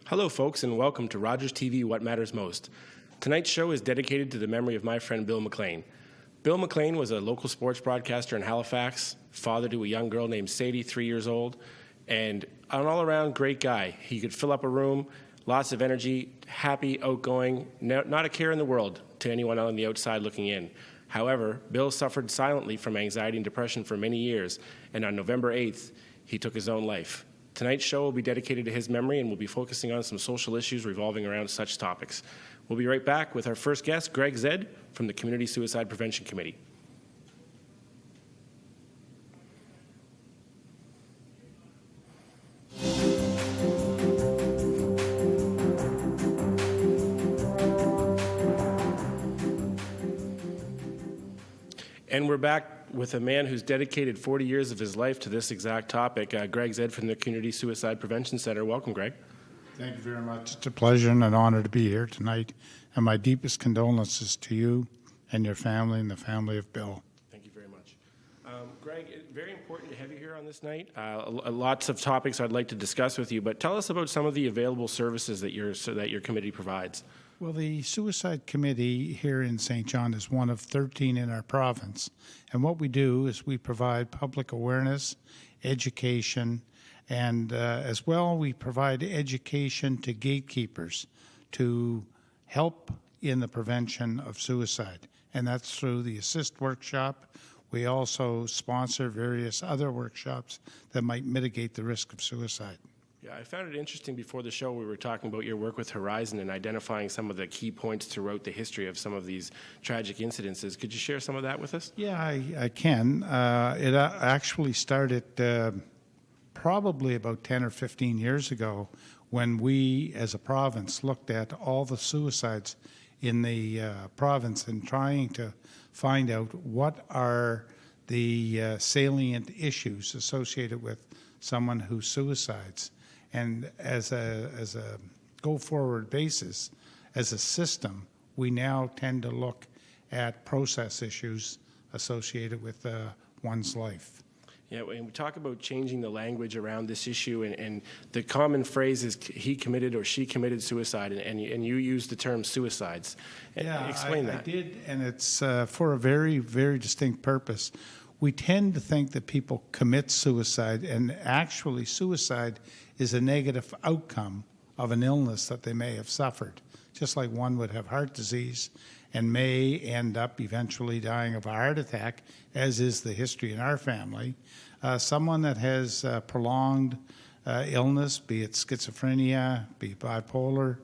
Hello, folks, and welcome to Rogers TV What Matters Most. Tonight's show is dedicated to the memory of my friend Bill McLean. Bill McLean was a local sports broadcaster in Halifax, father to a young girl named Sadie, 3 years old, and an all-around great guy. He could fill up a room, lots of energy, happy, outgoing, not a care in the world to anyone on the outside looking in. However, Bill suffered silently from anxiety and depression for many years, and on November 8th, he took his own life. Tonight's show will be dedicated to his memory, and we'll be focusing on some social issues revolving around such topics. We'll be right back with our first guest, Greg Zed, from the Community Suicide Prevention Committee. And we're back with a man who's dedicated 40 years of his life to this exact topic, Greg Zed from the Community Suicide Prevention Center. Welcome, Greg. Thank you very much. It's a pleasure and an honor to be here tonight, and my deepest condolences to you and your family and the family of Bill. Thank you very much. Greg, very important to have you here on this night. Lots of topics I'd like to discuss with you, but tell us about some of the available services that your committee provides. Well, the Suicide Committee here in St. John is one of 13 in our province, and what we do is we provide public awareness, education, and as well we provide education to gatekeepers to help in the prevention of suicide, and that's through the ASSIST workshop. We also sponsor various other workshops that might mitigate the risk of suicide. Yeah, I found it interesting before the show we were talking about your work with Horizon and identifying some of the key points throughout the history of some of these tragic incidences. Could you share some of that with us? Yeah, I can. It actually started probably about 10 or 15 years ago when we as a province looked at all the suicides in the province and trying to find out what are the salient issues associated with someone who suicides. And as a go-forward basis, as a system, we now tend to look at process issues associated with one's life. Yeah, and we talk about changing the language around this issue, and the common phrase is he committed or she committed suicide, and you use the term suicides. Yeah, explain that. I did, and it's for a very, very distinct purpose. We tend to think that people commit suicide, and actually suicide is a negative outcome of an illness that they may have suffered. Just like one would have heart disease and may end up eventually dying of a heart attack, as is the history in our family. Someone that has prolonged illness, be it schizophrenia, be it bipolar,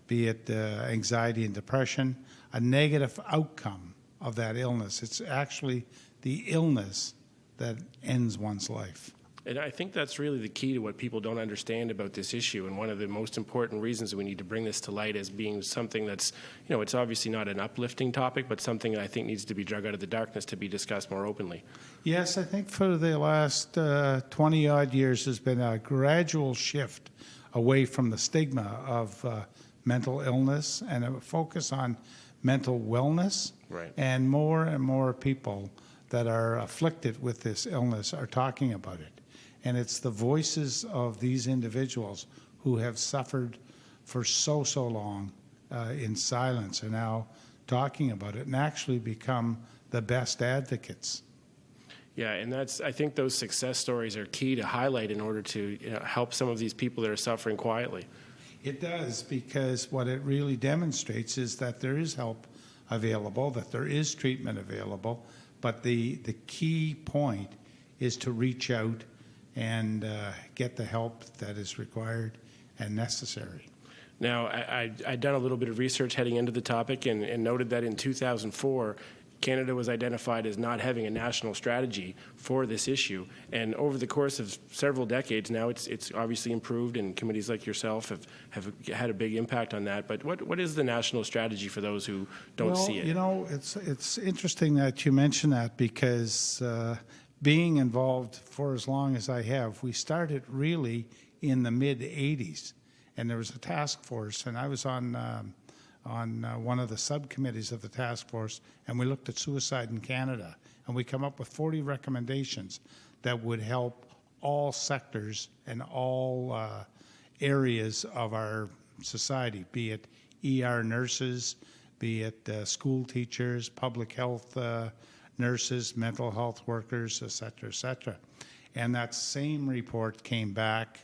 be it anxiety and depression, a negative outcome of that illness. It's actually the illness that ends one's life. And I think that's really the key to what people don't understand about this issue, and one of the most important reasons we need to bring this to light as being something that's, it's obviously not an uplifting topic, but something that I think needs to be drug out of the darkness to be discussed more openly. Yes, I think for the last 20-odd years there's been a gradual shift away from the stigma of mental illness and a focus on mental wellness. Right. And more people that are afflicted with this illness are talking about it. And it's the voices of these individuals who have suffered for so long in silence are now talking about it and actually become the best advocates. Yeah, and I think those success stories are key to highlight in order to help some of these people that are suffering quietly. It does, because what it really demonstrates is that there is help available, that there is treatment available, but the key point is to reach out and get the help that is required and necessary. Now, I'd done a little bit of research heading into the topic and noted that in 2004, Canada was identified as not having a national strategy for this issue. And over the course of several decades now, it's obviously improved, and committees like yourself have had a big impact on that. But what is the national strategy for those who don't see it? It's interesting that you mention that, because being involved for as long as I have, we started really in the mid-'80s. And there was a task force, and I was on on one of the subcommittees of the task force, and we looked at suicide in Canada, and we come up with 40 recommendations that would help all sectors and all areas of our society, be it ER nurses, be it school teachers, public health nurses, mental health workers, et cetera, et cetera. And that same report came back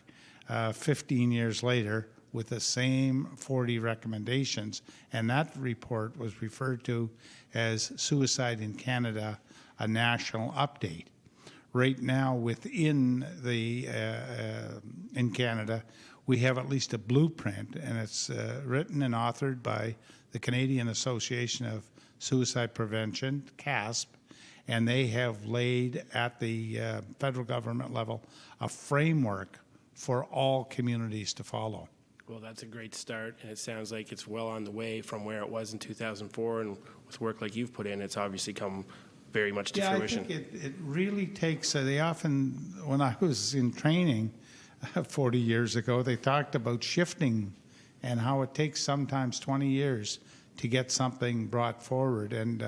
15 years later with the same 40 recommendations, and that report was referred to as Suicide in Canada, a national update. Right now, within the in Canada, we have at least a blueprint, and it's written and authored by the Canadian Association of Suicide Prevention, CASP, and they have laid at the federal government level a framework for all communities to follow. Well, that's a great start, and it sounds like it's well on the way from where it was in 2004, and with work like you've put in, it's obviously come very much to fruition. I think it really takes, they often, when I was in training 40 years ago, they talked about shifting and how it takes sometimes 20 years to get something brought forward. And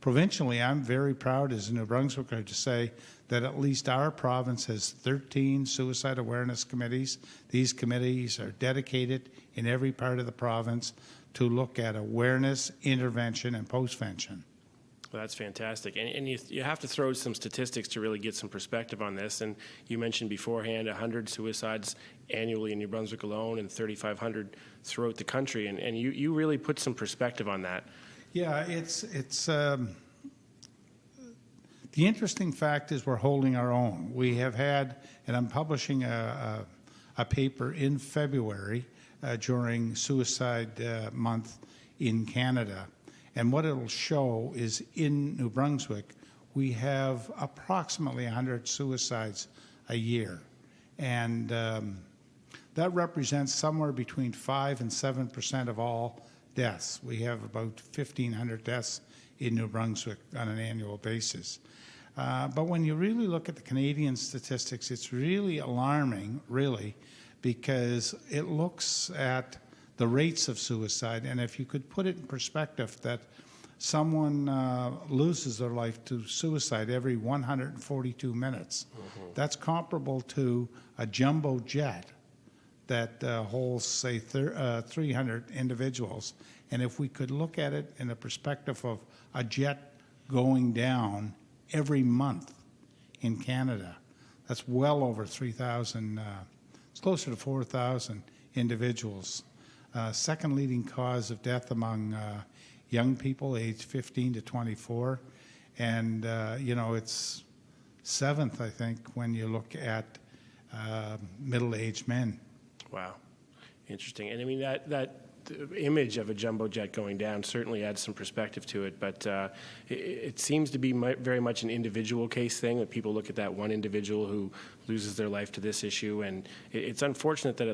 provincially, I'm very proud as a New Brunswicker to say that at least our province has 13 suicide awareness committees. These committees are dedicated in every part of the province to look at awareness, intervention, and postvention. Well, that's fantastic. And you have to throw some statistics to really get some perspective on this. And you mentioned beforehand 100 suicides annually in New Brunswick alone and 3,500 throughout the country. And you really put some perspective on that. Yeah, it's the interesting fact is we're holding our own. We have had, and I'm publishing a paper in February during Suicide Month in Canada. And what it'll show is in New Brunswick, we have approximately 100 suicides a year. And that represents somewhere between 5 and 7% of all deaths. We have about 1,500 deaths in New Brunswick on an annual basis. But when you really look at the Canadian statistics, it's really alarming, really, because it looks at the rates of suicide. And if you could put it in perspective that someone loses their life to suicide every 142 minutes, that's comparable to a jumbo jet that holds, say, 300 individuals. And if we could look at it in the perspective of a jet going down every month in Canada, that's well over 3,000, it's closer to 4,000 individuals. Second leading cause of death among young people aged 15 to 24. And, it's seventh, I think, when you look at middle-aged men. Wow. Interesting. And I mean, that image of a jumbo jet going down certainly adds some perspective to it, but it seems to be very much an individual case thing, that people look at that one individual who loses their life to this issue, and it's unfortunate that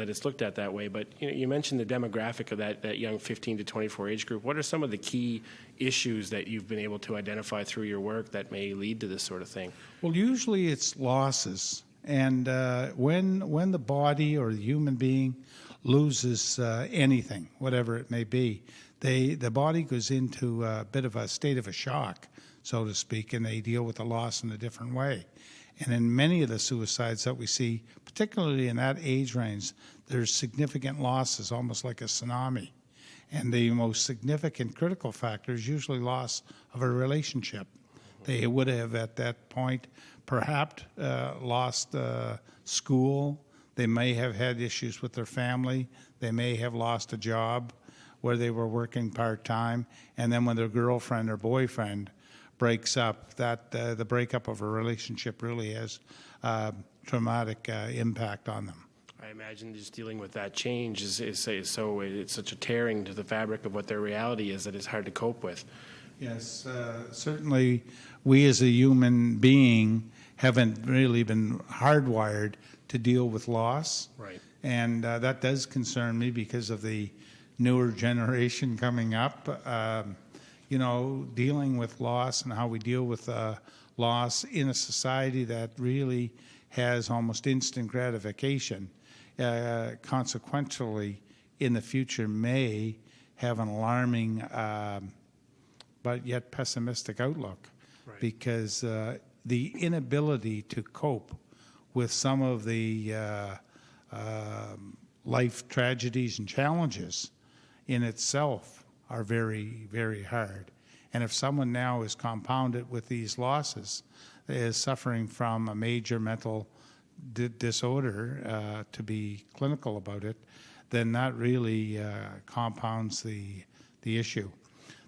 it's looked at that way. But you mentioned the demographic of that young 15 to 24 age group. What are some of the key issues that you've been able to identify through your work that may lead to this sort of thing? Well, usually it's losses, and when the body or the human being loses anything, whatever it may be, the body goes into a bit of a state of a shock, so to speak, and they deal with the loss in a different way. And in many of the suicides that we see, particularly in that age range, there's significant losses, almost like a tsunami. And the most significant critical factor is usually loss of a relationship. They would have, at that point, perhaps lost school. They may have had issues with their family. They may have lost a job where they were working part-time. And then when their girlfriend or boyfriend breaks up, the breakup of a relationship really has traumatic impact on them. I imagine just dealing with that change is so it's such a tearing to the fabric of what their reality is that it's hard to cope with. Yes, certainly we as a human being haven't really been hardwired to deal with loss. Right. And that does concern me because of the newer generation coming up. Dealing with loss and how we deal with loss in a society that really has almost instant gratification, consequentially in the future may have an alarming but yet pessimistic outlook, Right. because the inability to cope with some of the life tragedies and challenges in itself are very, very hard. And if someone now is compounded with these losses, is suffering from a major mental disorder, to be clinical about it, then that really compounds the issue.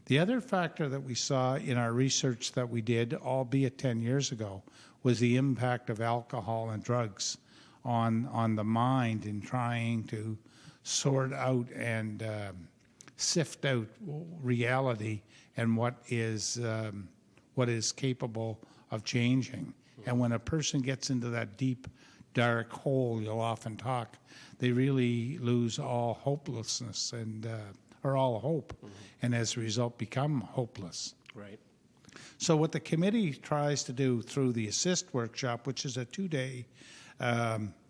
The other factor that we saw in our research that we did, albeit 10 years ago, was the impact of alcohol and drugs on the mind in trying to sort out and sift out reality and what is capable of changing. And when a person gets into that deep, dark hole, you'll often talk, they really lose all hopelessness and or all hope, and as a result become hopeless. Right. So what the committee tries to do through the ASSIST workshop, which is a 2-day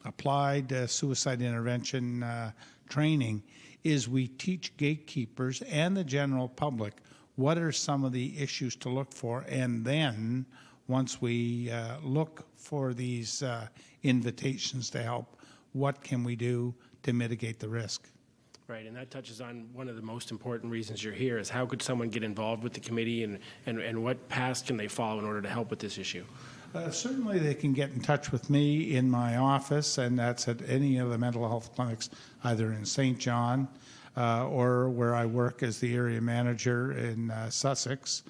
applied suicide intervention training, is we teach gatekeepers and the general public what are some of the issues to look for, and then once we look for these invitations to help, what can we do to mitigate the risk? Right, and that touches on one of the most important reasons you're here, is how could someone get involved with the committee, and what paths can they follow in order to help with this issue? Certainly they can get in touch with me in my office, and that's at any of the mental health clinics, either in St. John or where I work as the area manager in Sussex.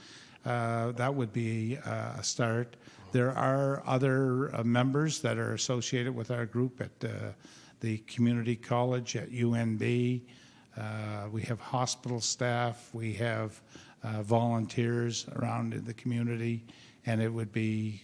That would be a start. There are other members that are associated with our group at the community college at UNB. We have hospital staff. We have volunteers around in the community, and it would be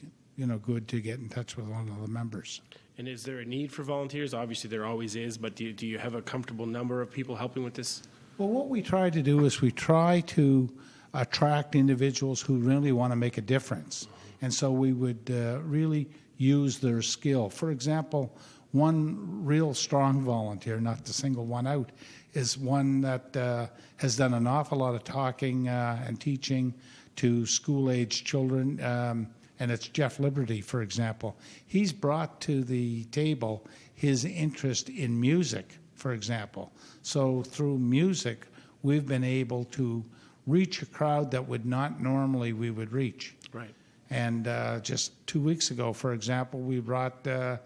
good to get in touch with one of the members. And is there a need for volunteers? Obviously there always is, but do you have a comfortable number of people helping with this? Well, what we try to do is we try to attract individuals who really want to make a difference. And so we would really use their skill. For example, one real strong volunteer, not to single one out, is one that has done an awful lot of talking and teaching to school-age children, and it's Jeff Liberty, for example. He's brought to the table his interest in music, for example. So through music, we've been able to reach a crowd that would not normally we would reach. Right. And just 2 weeks ago, for example, we brought the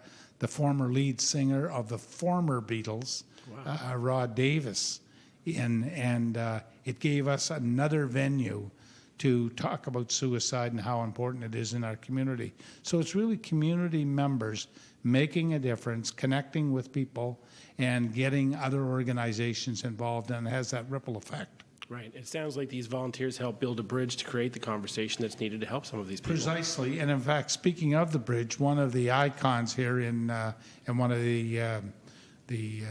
former lead singer of the former Beatles, Wow. Rod Davis, in, and it gave us another venue to talk about suicide and how important it is in our community. So it's really community members making a difference, connecting with people, and getting other organizations involved, and it has that ripple effect. Right. It sounds like these volunteers help build a bridge to create the conversation that's needed to help some of these people. Precisely, and in fact, speaking of the bridge, one of the icons here in one of the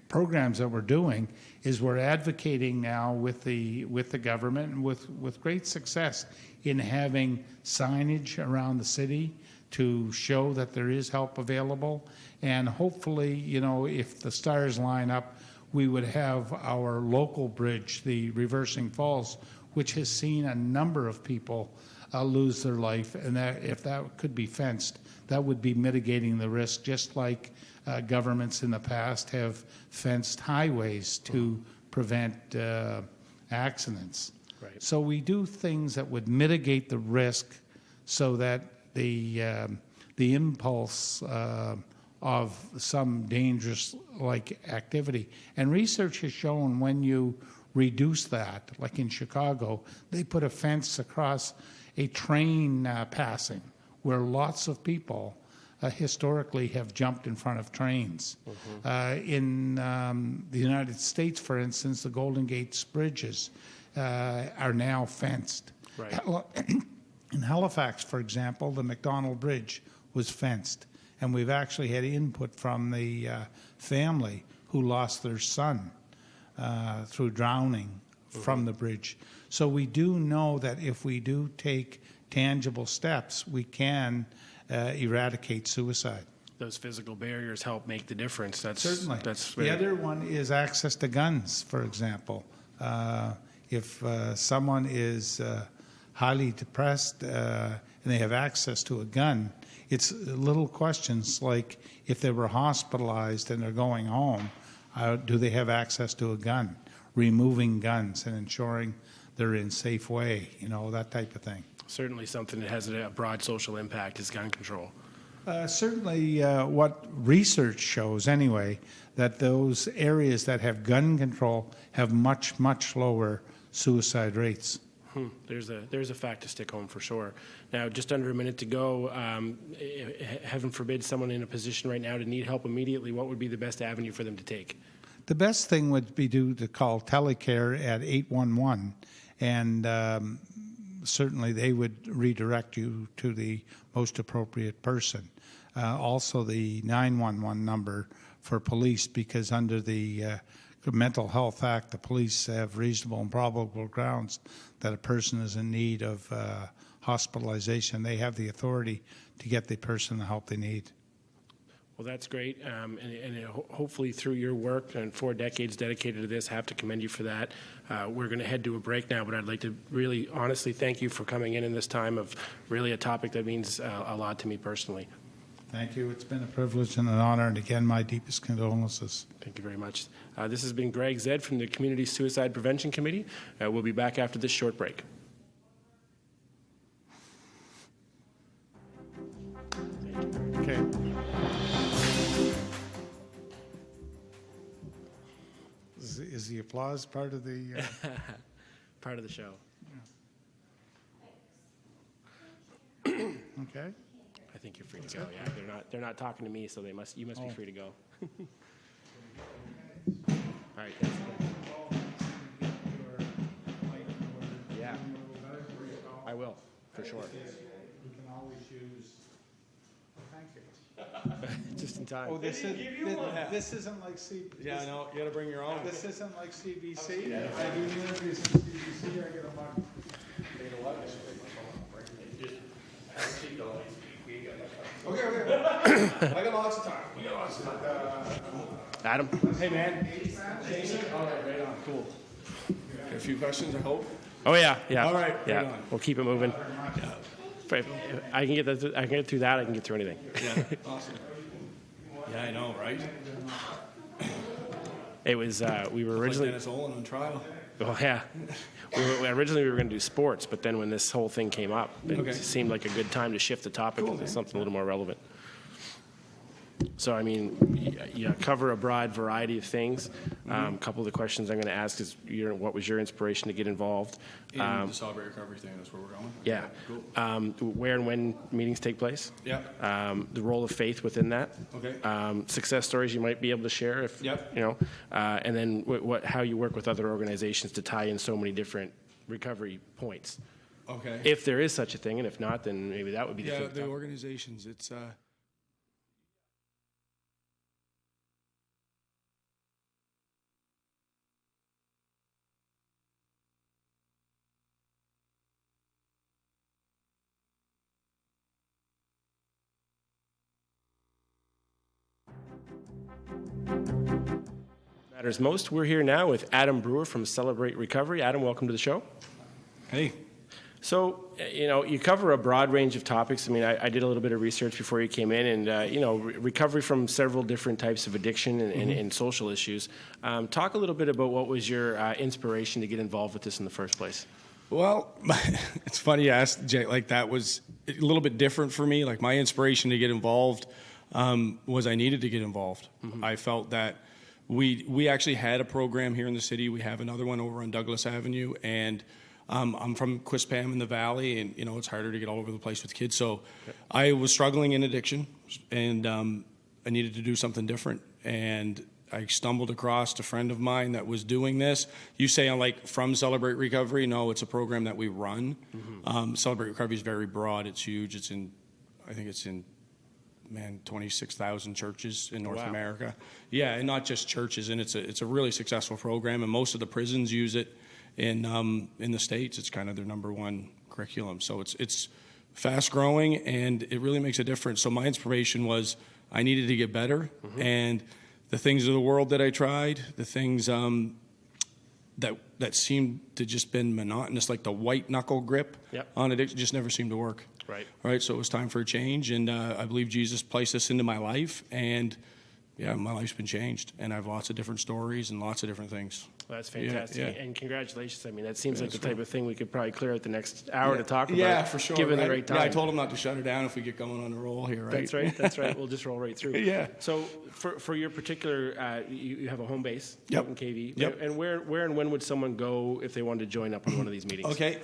programs that we're doing is we're advocating now with the government, and with great success, in having signage around the city to show that there is help available, and hopefully, if the stars line up, we would have our local bridge, the Reversing Falls, which has seen a number of people lose their life, and that if that could be fenced, that would be mitigating the risk, just like governments in the past have fenced highways to prevent accidents. Right. So we do things that would mitigate the risk so that the impulse of some dangerous activity. And research has shown when you reduce that, like in Chicago, they put a fence across a train passing where lots of people historically have jumped in front of trains. In the United States, for instance, the Golden Gate bridges are now fenced. Right. In Halifax, for example, the McDonald Bridge was fenced. And we've actually had input from the family who lost their son through drowning from the bridge. So we do know that if we do take tangible steps, we can eradicate suicide. those physical barriers help make the difference. Certainly. That's the other one is access to guns, for example. If someone is highly depressed and they have access to a gun, it's little questions like if they were hospitalized and they're going home, do they have access to a gun? Removing guns and ensuring they're in safe way, that type of thing. certainly something that has a broad social impact is gun control. Certainly, what research shows anyway, that those areas that have gun control have much, much lower suicide rates. There's a fact to stick home for sure. Now, just under a minute to go. Heaven forbid someone in a position right now to need help immediately. What would be the best avenue for them to take? The best thing would be to call Telecare at 811, and certainly they would redirect you to the most appropriate person. Also, the 911 number for police, because under the Mental Health Act, the police have reasonable and probable grounds that a person is in need of hospitalization. They have the authority to get the person the help they need. Well, that's great, and hopefully through your work and 4 decades dedicated to this, I have to commend you for that. We're going to head to a break now, but I'd like to really honestly thank you for coming in this time of really a topic that means a lot to me personally. Thank you. It's been a privilege and an honor, and again, my deepest condolences. Thank you very much. This has been Greg Zed from the Community Suicide Prevention Committee. We'll be back after this short break. Okay. Is the applause part of the... Part of the show. Okay. I think you're free to go. Yeah, they're not talking to me, so you must be free to go. All right. Thanks. Yeah, I will for sure. You can always use. Thank you. Just in time. Oh, this isn't like CBC. Yeah, no, you gotta bring your own. This isn't like CBC. If I do interviews in CBC, I get a mug. Okay. I got lots of time. Adam. Hey, man. Jason? All right on. Cool. A few questions, I hope. Oh yeah. All right, Yeah. right on. We'll keep it moving. If I can get through that. I can get through anything. Yeah, awesome. Yeah, I know, right? It was we were Like originally. Dennis Olin on trial. Well, yeah. Originally, we were going to do sports, but then when this whole thing came up, it seemed like a good time to shift the topic to something a little more relevant. So, I mean, you cover a broad variety of things. A couple of the questions I'm going to ask is, what was your inspiration to get involved? In the Celebrate Recovery thing, that's where we're going. Yeah. Cool. Where and when meetings take place? Yeah. The role of faith within that. Okay. Success stories you might be able to share, if Yep. and then how you work with other organizations to tie in so many different recovery points. Okay. If there is such a thing, and if not, then maybe that would be the thing. the organizations, it's Matters most. We're here now with Adam Brewer from Celebrate Recovery. Adam, welcome to the show. hey. So, you cover a broad range of topics. I mean, I did a little bit of research before you came in, and, recovery from several different types of addiction and social issues. Talk a little bit about what was your inspiration to get involved with this in the first place. Well, it's funny you asked, Jay. Like, that was a little bit different for me. Like, my inspiration to get involved was I needed to get involved. I felt that we actually had a program here in the city. We have another one over on Douglas Avenue, and I'm from Quispam in the Valley, and it's harder to get all over the place with kids. So I was struggling in addiction, and I needed to do something different. And I stumbled across a friend of mine that was doing this. You say I'm like from Celebrate Recovery. No, it's a program that we run. Celebrate Recovery is very broad. It's huge. I think it's in 26,000 churches in North America. Yeah, and not just churches. And it's a really successful program, and most of the prisons use it. In the States, it's kind of their number one curriculum. So it's fast growing, and it really makes a difference. So my inspiration was I needed to get better. And the things of the world that I tried, the things that seemed to just been monotonous, like the white knuckle grip on addiction, just never seemed to work. Right. So it was time for a change, and I believe Jesus placed this into my life, and my life's been changed, and I have lots of different stories and lots of different things. Well, that's fantastic, and congratulations. I mean, that seems like the type of thing we could probably clear out the next hour to talk about. Yeah, for sure. Given the right time. Yeah, I told him not to shut her down if we get going on a roll here, right? That's right. We'll just roll right through. Yeah. So for your particular, you have a home base out in KV. Yep. And where and when would someone go if they wanted to join up on one of these meetings? Okay.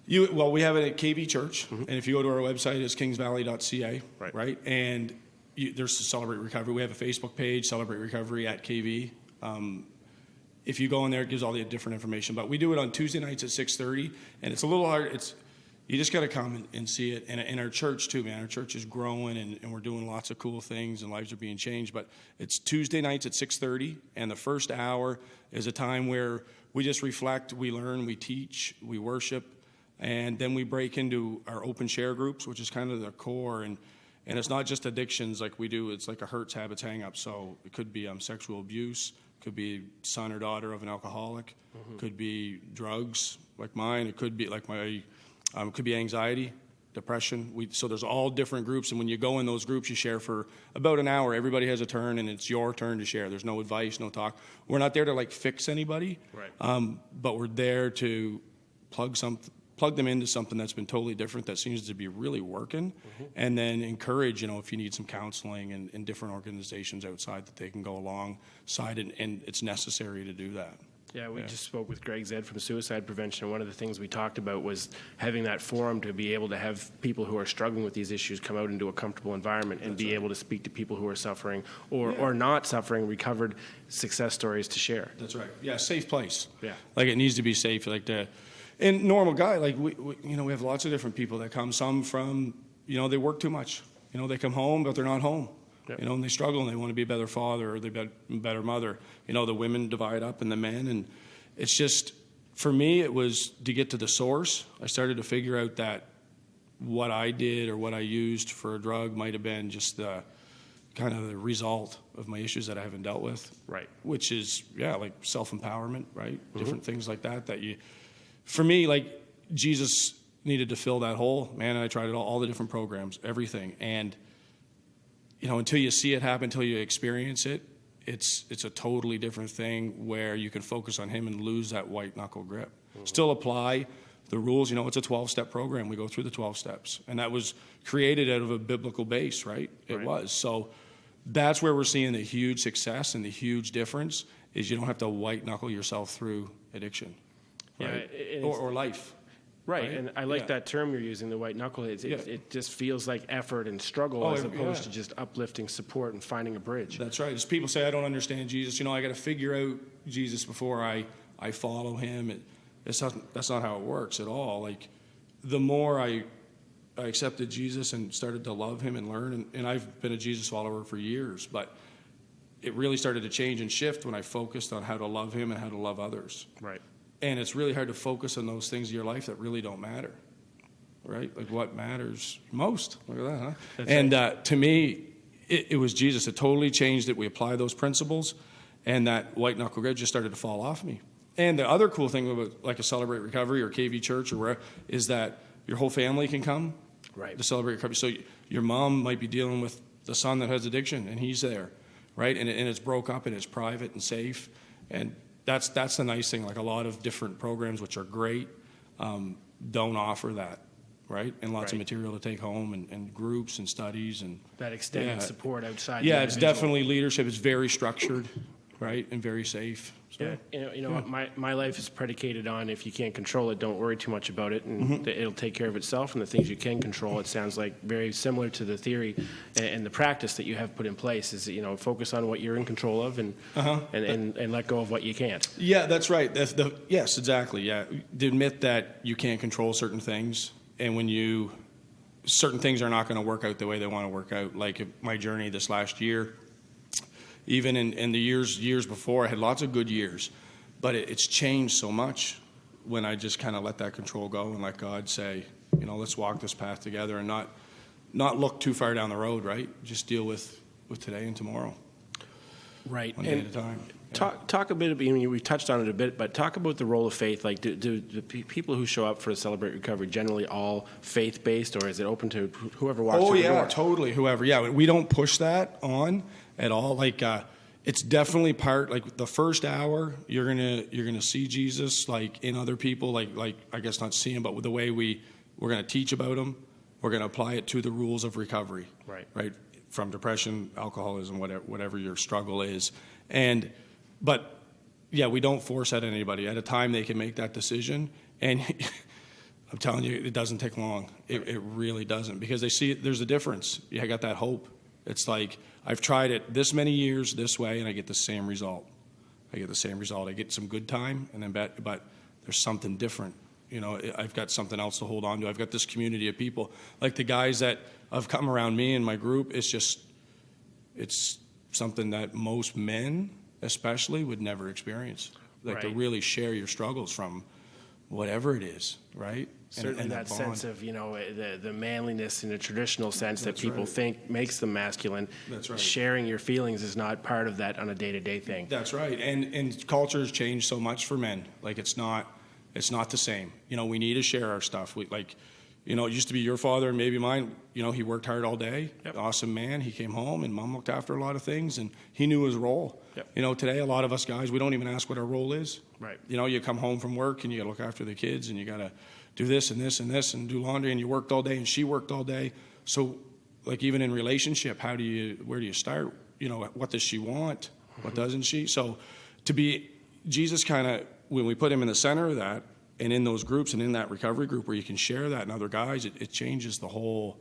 We have it at KV Church, and if you go to our website, it's kingsvalley.ca, right? And there's Celebrate Recovery. We have a Facebook page, Celebrate Recovery at KV. If you go in there, it gives all the different information. But we do it on Tuesday nights at 6:30, and it's a little hard. You just got to come and see it. And in our church, too, man. Our church is growing, and we're doing lots of cool things, and lives are being changed. But it's Tuesday nights at 6:30, and the first hour is a time where we just reflect, we learn, we teach, we worship, and then we break into our open share groups, which is kind of the core. And it's not just addictions like we do. It's like a hurts, habits, hang-up. So it could be sexual abuse, could be son or daughter of an alcoholic, could be drugs like mine. It could be like could be anxiety, depression. So there's all different groups, and when you go in those groups, you share for about an hour. Everybody has a turn, and it's your turn to share. There's no advice, no talk. We're not there to fix anybody, but we're there to plug them into something that's been totally different that seems to be really working, and then encourage, if you need some counseling and different organizations outside that they can go alongside, and it's necessary to do that. Yeah, we just spoke with Greg Zed from Suicide Prevention, and one of the things we talked about was having that forum to be able to have people who are struggling with these issues come out into a comfortable environment and be able to speak to people who are suffering or not suffering, recovered success stories to share. That's right. Yeah, safe place. Yeah. It needs to be safe. And normal guy, we have lots of different people that come. Some from, they work too much. They come home, but they're not home. Yep. And they struggle, and they want to be a better father or a better mother. The women divide up and the men. And it's just, for me, it was to get to the source. I started to figure out that what I did or what I used for a drug might have been just the kind of the result of my issues that I haven't dealt with. Right. Which is, self-empowerment, right? Different things like that for me, Jesus needed to fill that hole, man, and I tried it all the different programs, everything. And, until you see it happen, until you experience it, it's a totally different thing where you can focus on him and lose that white knuckle grip. Still apply the rules. It's a 12-step program. We go through the 12 steps. And that was created out of a biblical base, right? It was. So that's where we're seeing the huge success and the huge difference is you don't have to white knuckle yourself through addiction. Right? Or life. Right, and I like that term you're using, the white knuckle. It just feels like effort and struggle as opposed to just uplifting support and finding a bridge. That's right. As people say, I don't understand Jesus. I got to figure out Jesus before I follow him. That's not how it works at all. The more I accepted Jesus and started to love him and learn, and I've been a Jesus follower for years, but it really started to change and shift when I focused on how to love him and how to love others. Right. And it's really hard to focus on those things in your life that really don't matter, right? What matters most. Look at that, huh? That's and right. To me, it was Jesus. It totally changed it. We apply those principles, and that white knuckle grip just started to fall off me. And the other cool thing about a Celebrate Recovery or KV Church or where is that your whole family can come to Celebrate Recovery. So your mom might be dealing with the son that has addiction, and he's there, right? And it's broke up, and it's private and safe, and that's the nice thing. A lot of different programs, which are great, don't offer that, right? And lots of material to take home and groups and studies and that extended support outside. Yeah, it's definitely leadership. It's very structured, right, and very safe. So, what my life is predicated on if you can't control it, don't worry too much about it, and it'll take care of itself. And the things you can control, it sounds like very similar to the theory and the practice that you have put in place. Is focus on what you're in control of and let go of what you can't. Yeah, that's right. Yes, exactly. Yeah, to admit that you can't control certain things, and when certain things are not going to work out the way they want to work out. Like my journey this last year. Even in the years before, I had lots of good years, but it's changed so much when I just kind of let that control go and let God say, let's walk this path together and not not look too far down the road, right? Just deal with today and tomorrow, Right. one day at a time. Talk a bit. I mean, we touched on it a bit, but talk about the role of faith. Like, do people who show up for Celebrate Recovery generally all faith based, or is it open to whoever walks Oh through the yeah, door? totally. Whoever, yeah, we don't push that on at all. Like, it's definitely part. Like the first hour, you're gonna see Jesus like in other people. Like I guess not see him, but with the way we're gonna teach about him. We're gonna apply it to the rules of recovery. Right. From depression, alcoholism, whatever your struggle is, but yeah, we don't force that on anybody. At a time, they can make that decision, and I'm telling you, it doesn't take long. It really doesn't, because they see there's a difference. Yeah, I got that hope. It's like I've tried it this many years this way, and I get the same result. I get some good time, and then but there's something different. You know, I've got something else to hold on to. I've got this community of people, like the guys that have come around me and my group. It's something that most men, especially, would never experience. Like to really share your struggles from whatever it is, right? Certainly, and that bond. sense of the manliness in a traditional sense that people think makes them masculine. That's right. Sharing your feelings is not part of that on a day-to-day thing. That's right. And culture has changed so much for men. Like it's not the same. You know, we need to share our stuff. You know, it used to be your father and maybe mine. You know, he worked hard all day. Yep. Awesome man. He came home and mom looked after a lot of things and he knew his role. Yep. You know, today a lot of us guys, we don't even ask what our role is. Right. You know, you come home from work and you got to look after the kids and you got to do this and this and this and do laundry, and you worked all day and she worked all day. So like even in relationship, where do you start? You know, what does she want? What doesn't she? So to be Jesus kind of, when we put him in the center of that, and in those groups and in that recovery group where you can share that and other guys, it changes the whole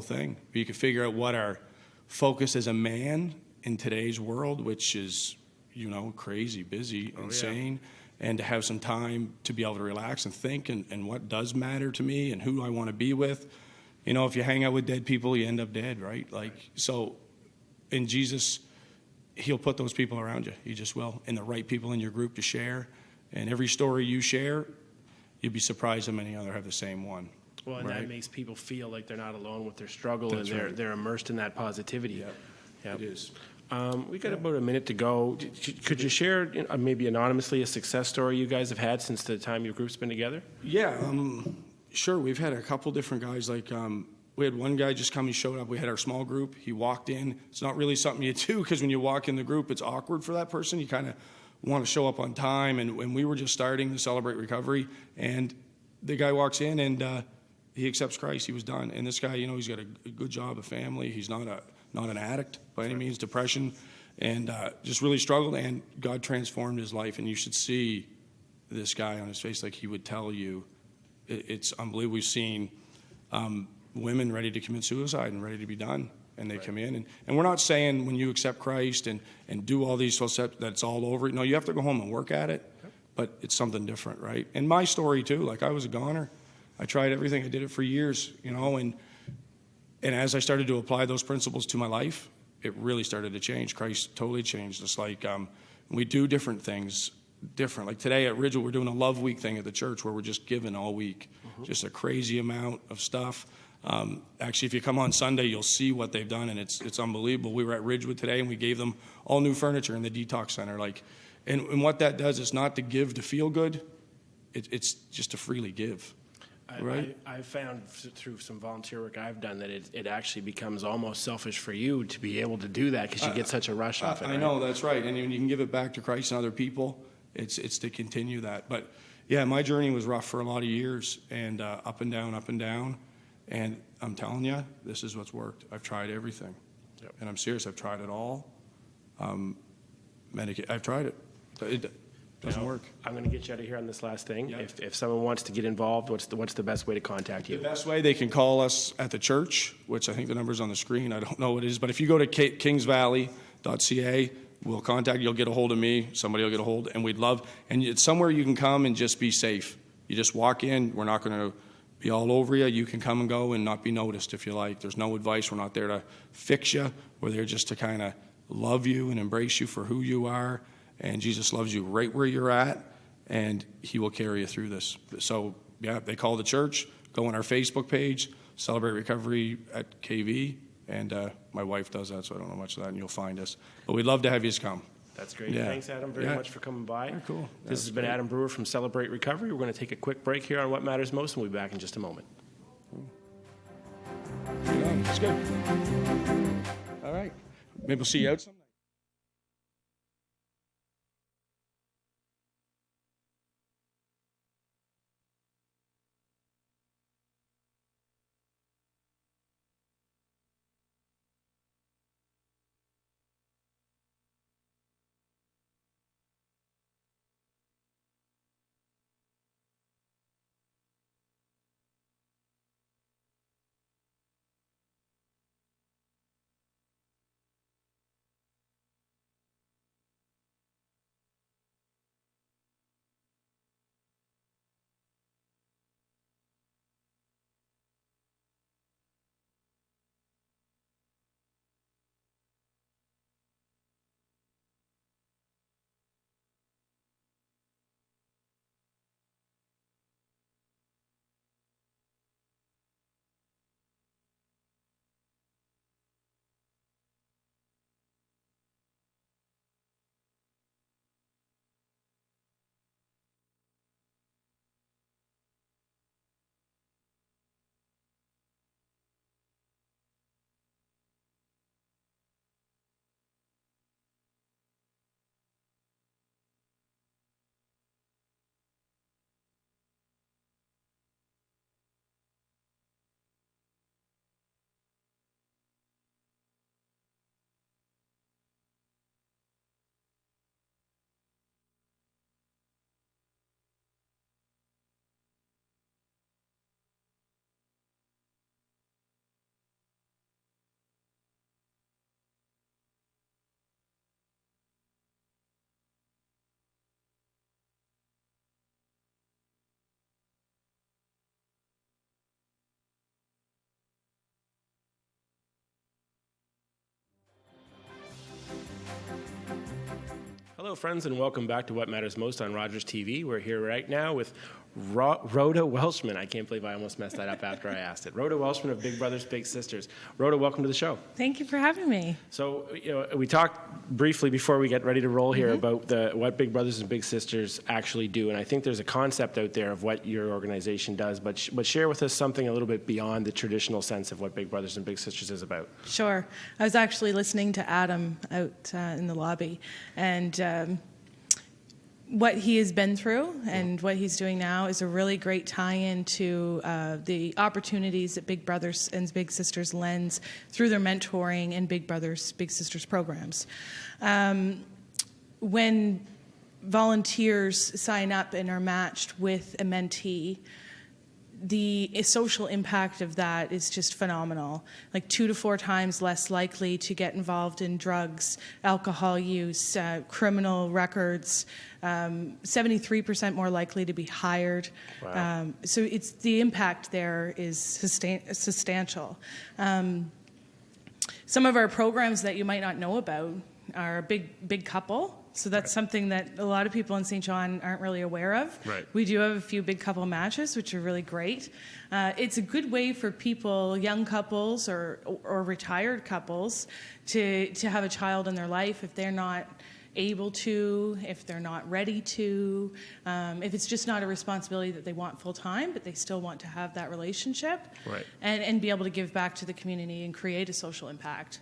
thing. You can figure out what our focus as a man in today's world, which is, you know, crazy, busy, insane, and to have some time to be able to relax and think and what does matter to me and who I want to be with. You know, if you hang out with dead people, you end up dead, right? Like, so in Jesus, he'll put those people around you. He just will. And the right people in your group to share. And every story you share, you'd be surprised how many other have the same one. Well, and that makes people feel like they're not alone with their struggle, That's and right. they're immersed in that positivity. Yeah, it is. We got about a minute to go. Could you share, maybe anonymously, a success story you guys have had since the time your group's been together? Yeah, sure. We've had a couple different guys. Like we had one guy just come. He showed up. We had our small group. He walked in. It's not really something you do because when you walk in the group, it's awkward for that person. You kind of want to show up on time. And when we were just starting to Celebrate Recovery, and the guy walks in and he accepts Christ. He was done. And this guy, you know, he's got a good job, a family. He's not an addict by any means, depression, and just really struggled. And God transformed his life. And you should see this guy on his face. Like he would tell you, it's unbelievable. We've seen women ready to commit suicide and ready to be done. And they come in. And we're not saying when you accept Christ and do all these steps that it's all over. No, you have to go home and work at it. But it's something different, right? And my story, too. Like, I was a goner. I tried everything. I did it for years, you know. And as I started to apply those principles to my life, it really started to change. Christ totally changed us. Like, we do different things different. Like today at Ridgewood, we're doing a Love Week thing at the church where we're just giving all week. Just a crazy amount of stuff. Actually, if you come on Sunday, you'll see what they've done, and it's unbelievable. We were at Ridgewood today, and we gave them all new furniture in the detox center. Like, and what that does is not to give to feel good. It's just to freely give. Right. I found through some volunteer work I've done that it actually becomes almost selfish for you to be able to do that because you get such a rush off it. I know, that's right. And when you can give it back to Christ and other people, it's to continue that. But yeah, my journey was rough for a lot of years, and up and down, up and down. And I'm telling you, this is what's worked. I've tried everything. Yep. And I'm serious. I've tried it all. I've tried it. It doesn't work. I'm going to get you out of here on this last thing. Yep. If someone wants to get involved, what's the best way to contact you? The best way, they can call us at the church, which I think the number's on the screen. I don't know what it is. But if you go to kingsvalley.ca, we'll contact you. You'll get a hold of me. Somebody will get a hold. And we'd love, and it's somewhere you can come and just be safe. You just walk in. We're not going to be all over you. You can come and go and not be noticed if you like. There's no advice. We're not there to fix you. We're there just to kind of love you and embrace you for who you are. And Jesus loves you right where you're at, and he will carry you through this. So, yeah, they call the church, go on our Facebook page, Celebrate Recovery at KV, and my wife does that, so I don't know much of that, and you'll find us. But we'd love to have you come. That's great. Yeah. Thanks, Adam, very much for coming by. Very cool. This has been Adam Brewer from Celebrate Recovery. We're going to take a quick break here on What Matters Most, and we'll be back in just a moment. That's good. All right. Maybe we'll see you out sometime. Hello, friends, and welcome back to What Matters Most on Rogers TV. We're here right now with Rhoda Welshman. I can't believe I almost messed that up after I asked it. Rhoda Welshman of Big Brothers Big Sisters. Rhoda, welcome to the show. Thank you for having me. So, we talked briefly before we get ready to roll here about what Big Brothers and Big Sisters actually do, and I think there's a concept out there of what your organization does, but share with us something a little bit beyond the traditional sense of what Big Brothers and Big Sisters is about. Sure. I was actually listening to Adam out in the lobby, and what he has been through and what he's doing now is a really great tie-in to the opportunities that Big Brothers and Big Sisters lends through their mentoring and Big Brothers Big Sisters programs. When volunteers sign up and are matched with a mentee, the social impact of that is just phenomenal. Like 2 to 4 times less likely to get involved in drugs, alcohol use, criminal records, 73% more likely to be hired. Wow. So it's the impact there is substantial. Some of our programs that you might not know about are Big Couple. So that's something that a lot of people in St. John aren't really aware of. Right. We do have a few big couple matches, which are really great. It's a good way for people, young couples or retired couples, to have a child in their life if they're not able to, if they're not ready to, if it's just not a responsibility that they want full time, but they still want to have that relationship, Right. and be able to give back to the community and create a social impact.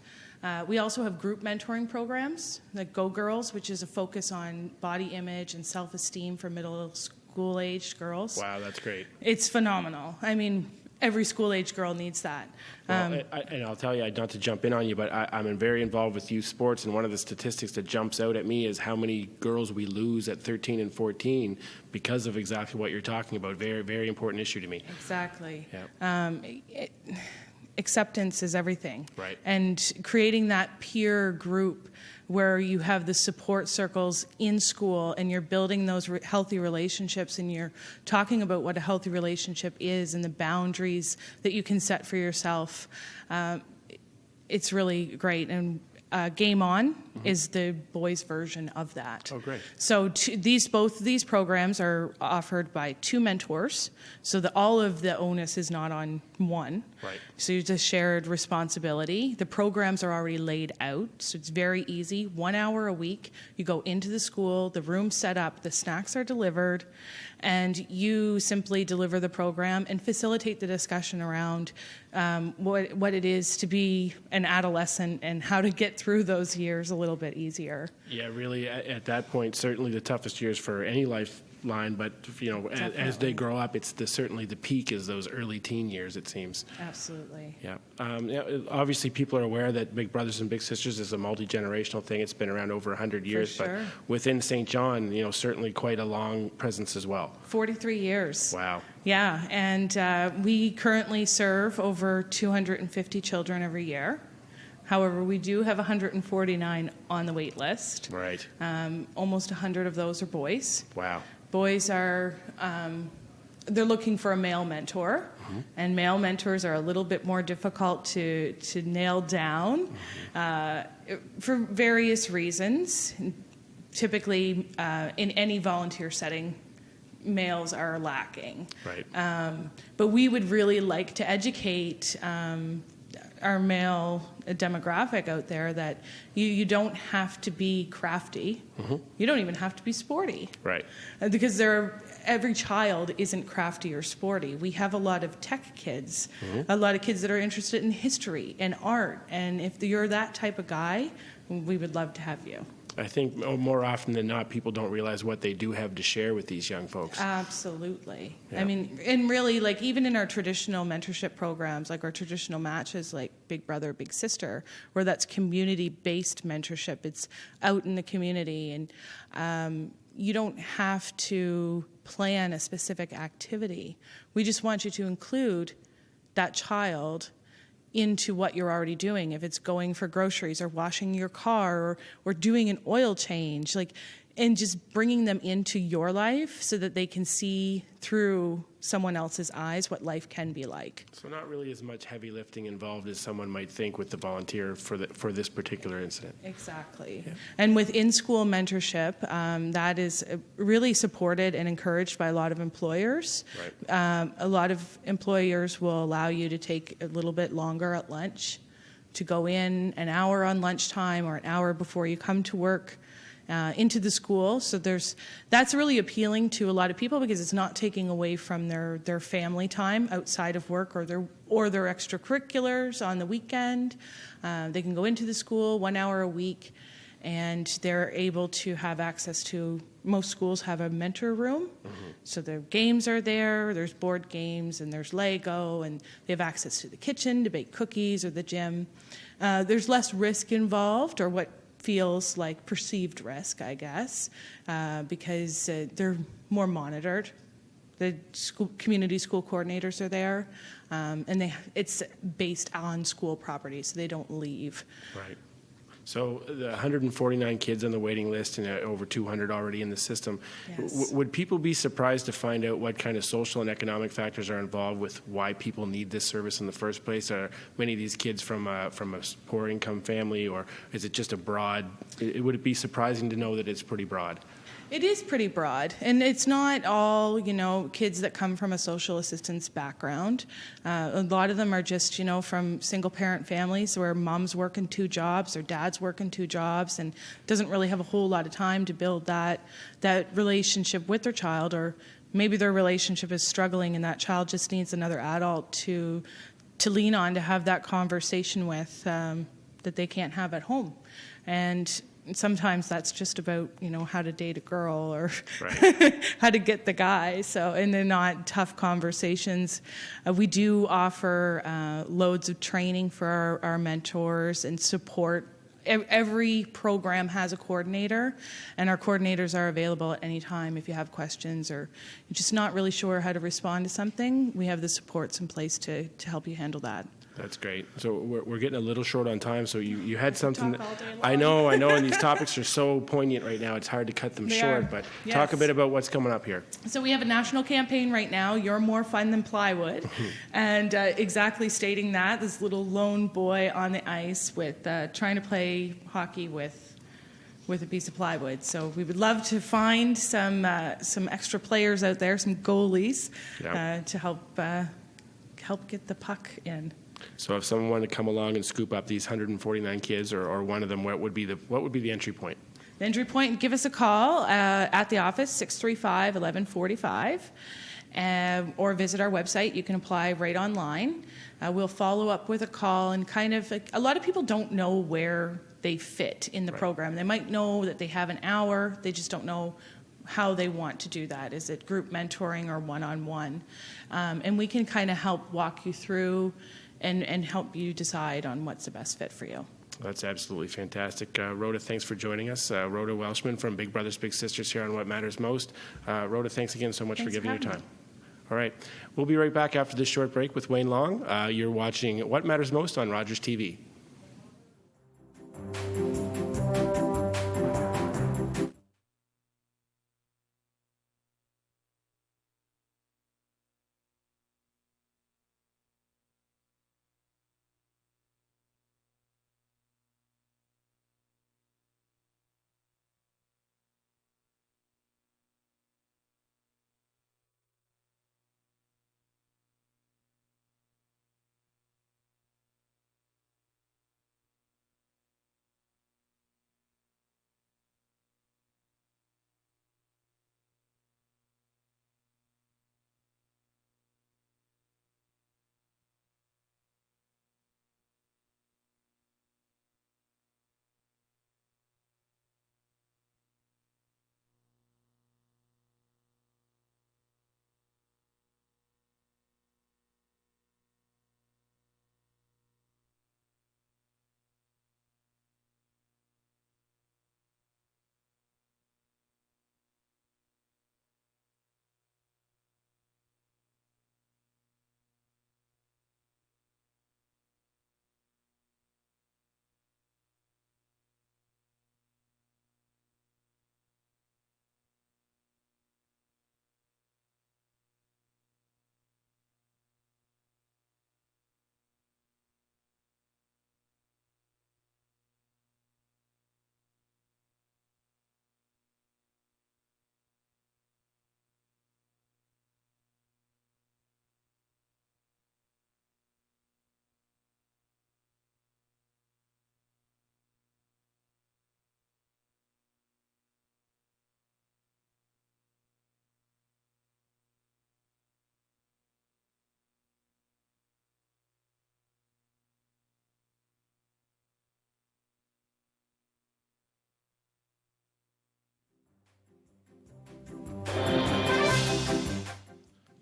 We also have group mentoring programs, like Go Girls, which is a focus on body image and self-esteem for middle school-aged girls. Wow, that's great. It's phenomenal. I mean, every school-aged girl needs that. Well, and I'll tell you, not to jump in on you, but I'm very involved with youth sports, and one of the statistics that jumps out at me is how many girls we lose at 13 and 14 because of exactly what you're talking about. Very, very important issue to me. Exactly. Yeah. Acceptance is everything. Right. And creating that peer group where you have the support circles in school and you're building those healthy relationships and you're talking about what a healthy relationship is and the boundaries that you can set for yourself, it's really great. And Game On is the boys' version of that. Oh, great. So both of these programs are offered by 2 mentors, so that all of the onus is not on one. Right. So it's a shared responsibility. The programs are already laid out, so it's very easy. 1 hour a week, you go into the school, the room's set up, the snacks are delivered, and you simply deliver the program and facilitate the discussion around what it is to be an adolescent and how to get through those years a little bit easier. Yeah, really, at that point, certainly the toughest years for any lifeline, but, as they grow up, it's certainly the peak is those early teen years, it seems. Absolutely. Yeah. Obviously, people are aware that Big Brothers and Big Sisters is a multi-generational thing. It's been around over 100 years. sure. But within St. John, certainly quite a long presence as well. 43 years. Wow. Yeah, and we currently serve over 250 children every year. However, we do have 149 on the wait list. Right. Almost 100 of those are boys. Wow. Boys are, they're looking for a male mentor, and male mentors are a little bit more difficult to nail down for various reasons. Typically, in any volunteer setting, males are lacking. Right. But we would really like to educate our male demographic out there that you don't have to be crafty. You don't even have to be sporty. Right. Because every child isn't crafty or sporty. We have a lot of tech kids, a lot of kids that are interested in history and art. And if you're that type of guy, we would love to have you. I think more often than not, people don't realize what they do have to share with these young folks. Absolutely. Yeah. I mean, and really, like, even in our traditional mentorship programs, like our traditional matches, like Big Brother, Big Sister, where that's community-based mentorship, it's out in the community, and you don't have to plan a specific activity. We just want you to include that child into what you're already doing. If it's going for groceries or washing your car or doing an oil change, and just bringing them into your life so that they can see through someone else's eyes what life can be like. So not really as much heavy lifting involved as someone might think with the volunteer for this particular incident. Exactly. Yeah. And with in-school mentorship, that is really supported and encouraged by a lot of employers. Right. A lot of employers will allow you to take a little bit longer at lunch, to go in an hour on lunchtime or an hour before you come to work. Into the school. So that's really appealing to a lot of people because it's not taking away from their family time outside of work or their extracurriculars on the weekend. They can go into the school 1 hour a week, and they're able to have access to, most schools have a mentor room. So their games are there's board games and there's Lego, and they have access to the kitchen to bake cookies or the gym. There's less risk involved, or what feels like perceived risk, I guess, because they're more monitored. The community school coordinators are there, and it's based on school property, so they don't leave. Right. So the 149 kids on the waiting list and over 200 already in the system. Yes. Would people be surprised to find out what kind of social and economic factors are involved with why people need this service in the first place? Are many of these kids from a poor income family, or is it just a broad? Would it be surprising to know that it's pretty broad? It is pretty broad, and it's not all, kids that come from a social assistance background. A lot of them are just, from single-parent families where mom's working 2 jobs or dad's working 2 jobs and doesn't really have a whole lot of time to build that relationship with their child, or maybe their relationship is struggling and that child just needs another adult to lean on, to have that conversation with that they can't have at home. And sometimes that's just about, how to date a girl or Right. how to get the guy. So, and they're not tough conversations. We do offer loads of training for our mentors and support. Every program has a coordinator, and our coordinators are available at any time if you have questions or you're just not really sure how to respond to something. We have the supports in place to help you handle that. That's great. So we're getting a little short on time. So you had something. talk all day long. I know. And these topics are so poignant right now. It's hard to cut them They short. are. But Yes. talk a bit about what's coming up here. So we have a national campaign right now, You're More Fun Than Plywood, and exactly stating that, this little lone boy on the ice with trying to play hockey with a piece of plywood. So we would love to find some extra players out there, some goalies, Yeah. to help get the puck in. So if someone wanted to come along and scoop up these 149 kids, or one of them, what would be the entry point? The entry point, give us a call at the office, 635-1145, or visit our website. You can apply right online. We'll follow up with a call, and kind of, a lot of people don't know where they fit in the program. They might know that they have an hour, they just don't know how they want to do that. Is it group mentoring or one-on-one? And we can kind of help walk you through and help you decide on what's the best fit for you. That's absolutely fantastic. Rhoda, thanks for joining us. Rhoda Welshman from Big Brothers Big Sisters here on What Matters Most. Rhoda, thanks again so much Thanks for giving your for time. having All right. We'll be right back after this short break with Wayne Long. You're watching What Matters Most on Rogers TV.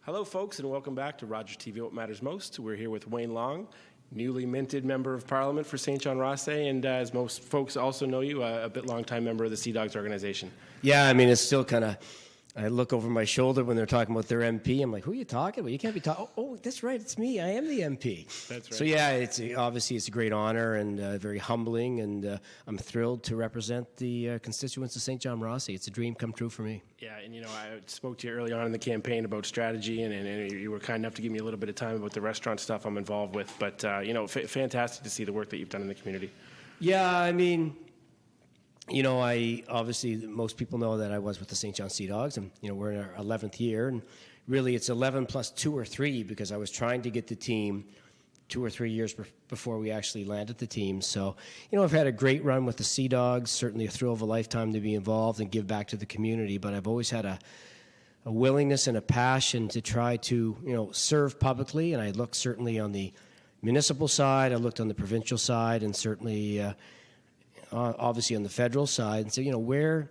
Hello, folks, and welcome back to Rogers TV, What Matters Most. We're here with Wayne Long, newly minted Member of Parliament for St. John Rothesay, and as most folks also know you, a bit long-time member of the Sea Dogs organization. Yeah, I mean, it's still kind of, I look over my shoulder when they're talking about their MP. I'm like, who are you talking about? You can't be talking. Oh, that's right. It's me. I am the MP. That's right. So, yeah, it's obviously it's a great honor and very humbling, and I'm thrilled to represent the constituents of St. John Rothesay. It's a dream come true for me. Yeah, and I spoke to you early on in the campaign about strategy, and you were kind enough to give me a little bit of time about the restaurant stuff I'm involved with. But, fantastic to see the work that you've done in the community. Yeah, I mean, I obviously, most people know that I was with the St. John Sea Dogs, and, we're in our 11th year, and really it's 11 plus 2 or 3 because I was trying to get the team 2 or 3 years before we actually landed the team. So, I've had a great run with the Sea Dogs, certainly a thrill of a lifetime to be involved and give back to the community, but I've always had a willingness and a passion to try to, serve publicly, and I looked certainly on the municipal side, I looked on the provincial side, and certainly obviously on the federal side, and say, where